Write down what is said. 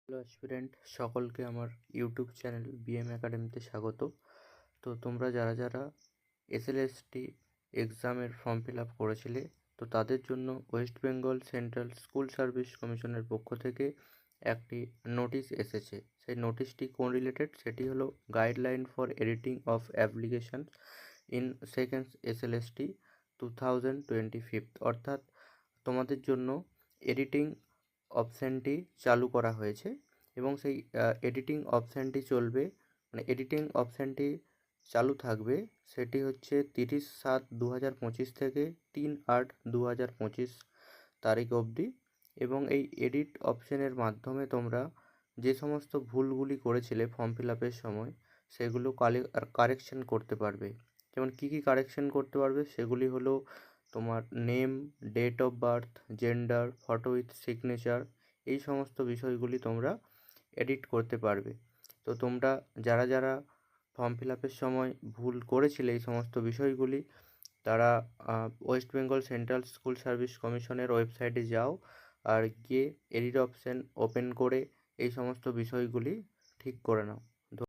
Hello aspirant সকলকে আমার YouTube channel BM একাডেমিতে স্বাগত। তো তোমরা যারা যারা এসএলএসটি এক্সামের ফর্ম ফিল আপ করেছিলে, তো তাদের জন্য West Bengal central school service কমিশনের পক্ষ থেকে একটি নোটিশ এসেছে। সেই নোটিশটি কোন রিলেটেড, সেটি হলো guideline for editing of application in second SLST 2025, অর্থাৎ তোমাদের জন্য এডিটিং অপশানটি চালু করা হয়েছে এবং সেই এডিটিং অপশানটি চলবে, মানে এডিটিং অপশানটি চালু থাকবে। সেটি হচ্ছে 30/7/2025 থেকে 3/8/2025 তারিখ অবধি। এবং এই এডিট অপশানের মাধ্যমে তোমরা যে সমস্ত ভুলগুলি করেছিলে ফর্ম ফিল আপের সময়, সেগুলো কারেকশন করতে পারবে। যেমন কী কী কারেকশন করতে পারবে সেগুলি হলো তোমার name, date of birth, gender, photo with signature, এই সমস্ত বিষয়গুলি তোমরা এডিট করতে পারবে। তো তোমরা যারা যারা ফর্ম ফিল আপের সময় ভুল করেছিলে এই সমস্ত বিষয়গুলি, তারা West Bengal central school service কমিশনের ওয়েবসাইটে যাও, আর গিয়ে এডিট অপশান ওপেন করে এই সমস্ত বিষয়গুলি ঠিক করে নাও।